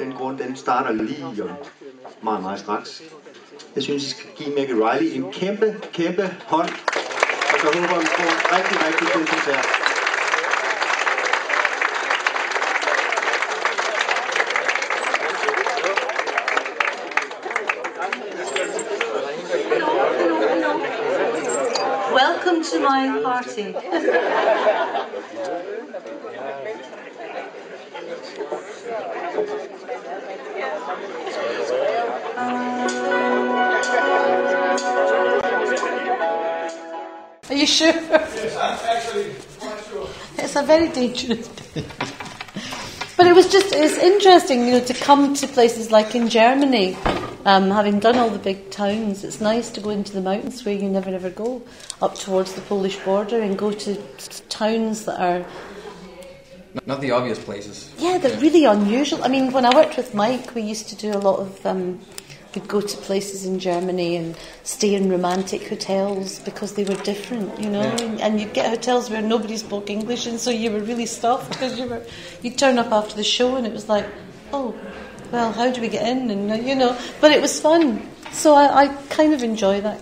den grund, den starter lige om meget, meget straks. Jeg synes, I skal give Maggie Reilly en kæmpe, kæmpe hånd. Og så håber vi på en rigtig, rigtig fed koncert. Welcome to my party. Are you sure? Yes, I'm actually quite sure. It's a very dangerous but it's interesting, to come to places like in Germany, having done all the big towns. It's nice to go into the mountains where you never ever go, up towards the Polish border, and go to towns that are not the obvious places. Yeah, they're really unusual. I mean, when I worked with Mike, we used to do a lot of we'd go to places in Germany and stay in romantic hotels because they were different, and you'd get hotels where nobody spoke English, and so you were really stuffed because you'd turn up after the show and it was like, oh, well, how do we get in? And but it was fun, so I kind of enjoy that.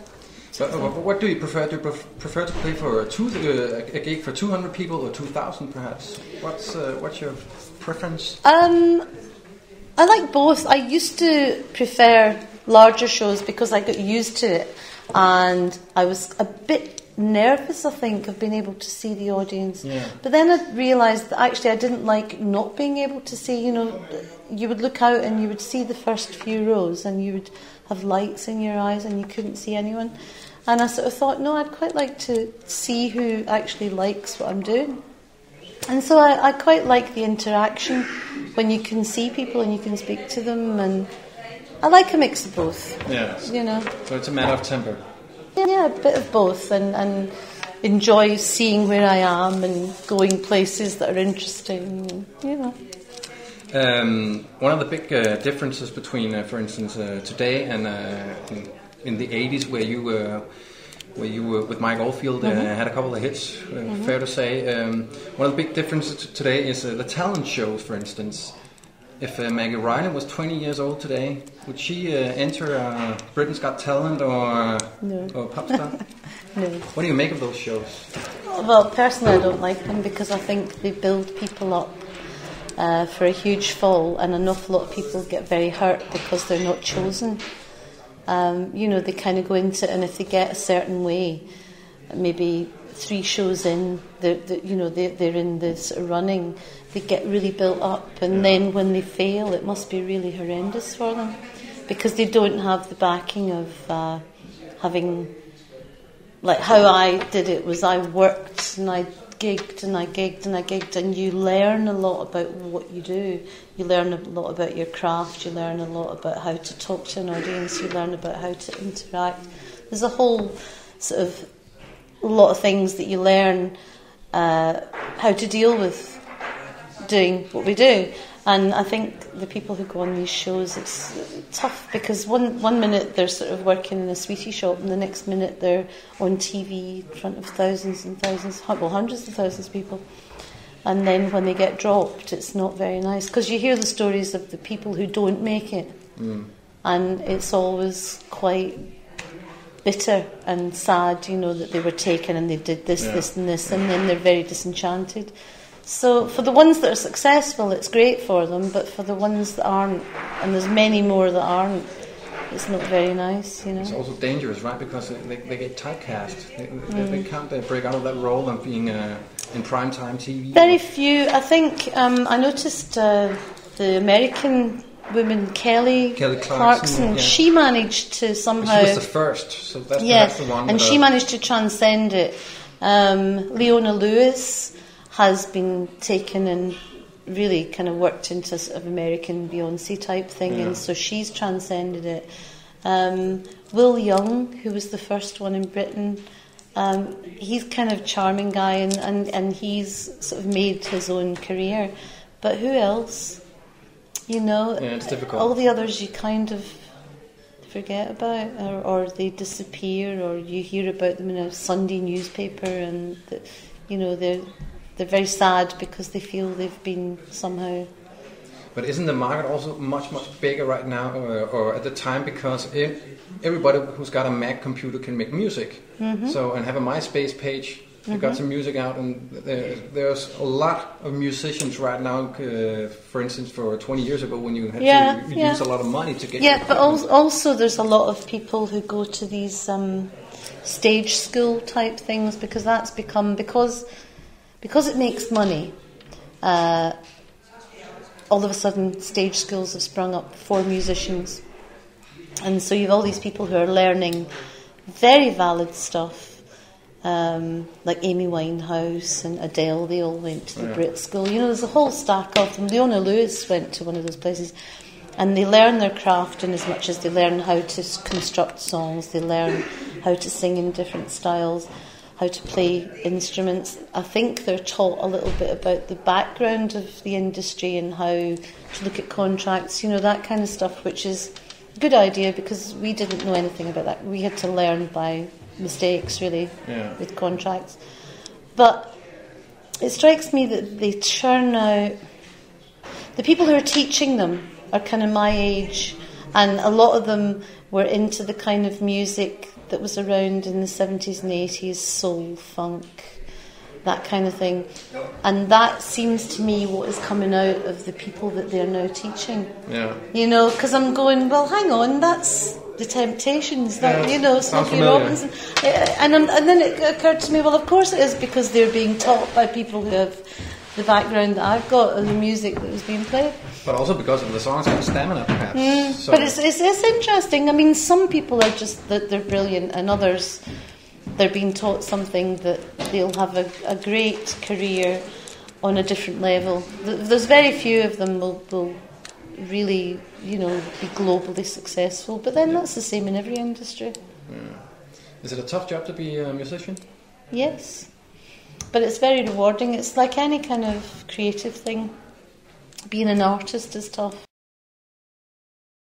But what do you prefer? Do you prefer to play for a gig for 200 people or 2,000 perhaps? What's your preference? I like both. I used to prefer larger shows because I got used to it, and I was a bit nervous, I think, of being able to see the audience. Yeah. But then I realised that actually I didn't like not being able to see. You would look out and you would see the first few rows, and you would have lights in your eyes, and you couldn't see anyone. And I sort of thought, no, I'd quite like to see who actually likes what I'm doing. And so I quite like the interaction when you can see people and you can speak to them, and I like a mix of both. Yes. So it's a matter of temper. Yeah, a bit of both, and enjoy seeing where I am and going places that are interesting. One of the big differences between, for instance, today and in the 80s, where you were with Mike Oldfield, had a couple of hits, fair to say. One of the big differences today is the talent shows, for instance. If Maggie Reilly was 20 years old today, would she enter Britain's Got Talent or Popstar? No. What do you make of those shows? Well, personally I don't like them because I think they build people up for a huge fall, and an awful lot of people get very hurt because they're not chosen. They kind of go into it, and if they get a certain way, maybe 3 shows in, they're in the sort of running, they get really built up, and then when they fail, it must be really horrendous for them because they don't have the backing of having, like how I did it was I worked and I gigged and I gigged and I gigged, and you learn a lot about what you do. You learn a lot about your craft, you learn a lot about how to talk to an audience, you learn about how to interact. There's a whole sort of lot of things that you learn how to deal with doing what we do. And I think the people who go on these shows, it's tough because one minute they're sort of working in a sweetie shop, and the next minute they're on TV in front of thousands and thousands, well, hundreds of thousands of people. And then when they get dropped, it's not very nice because you hear the stories of the people who don't make it, and it's always quite bitter and sad, that they were taken and they did this, this and this, and then they're very disenchanted. So for the ones that are successful, it's great for them, but for the ones that aren't, and there's many more that aren't, it's not very nice, It's also dangerous, right? Because they get typecast. They can't break out of that role of being in primetime TV. Very few. I think I noticed the American woman Kelly Clarkson. She managed to somehow. She was the first, so that's perhaps the one. And she managed to transcend it. Leona Lewis has been taken and really kind of worked into sort of American Beyonce type thing, and so she's transcended it. Will Young, who was the first one in Britain, he's kind of a charming guy, and he's sort of made his own career. But who else? It's difficult. All the others you kind of forget about, or they disappear, or you hear about them in a Sunday newspaper, and they're very sad because they feel they've been somehow But isn't the market also much bigger right now, or at the time, because everybody who's got a Mac computer can make music, so and have a MySpace page. You got some music out, and there's a lot of musicians right now. For instance, for 20 years ago, when you had to use a lot of money to get. Yeah, but also there's a lot of people who go to these stage school type things, because that's become because it makes money. All of a sudden, stage schools have sprung up for musicians, and so you have all these people who are learning very valid stuff. Like Amy Winehouse and Adele, they all went to the Brit School. You know, there's a whole stack of them. Leona Lewis went to one of those places, and they learn their craft in as much as they learn how to construct songs, they learn how to sing in different styles, how to play instruments. I think they're taught a little bit about the background of the industry and how to look at contracts, you know, that kind of stuff, which is a good idea, because we didn't know anything about that. We had to learn by mistakes, really, with contracts. But it strikes me that they churn out. The people who are teaching them are kind of my age, and a lot of them were into the kind of music that was around in the 70s and 80s, soul, funk, that kind of thing. And that seems to me what is coming out of the people that they're now teaching. Yeah. You know, because I'm going, well, hang on, that's the Temptations, that, you know, Smokey Robinson. And then it occurred to me, well, of course it is, because they're being taught by people who have the background that I've got and the music that was being played. But also because of the songs have stamina, perhaps. So. But it's interesting. I mean, some people are just that they're brilliant, and others, they're being taught something that they'll have a great career on a different level. There's very few of them will really, you know, be globally successful. But then that's the same in every industry. Yeah. Is it a tough job to be a musician? Yes. But it's very rewarding. It's like any kind of creative thing. Being an artist is tough.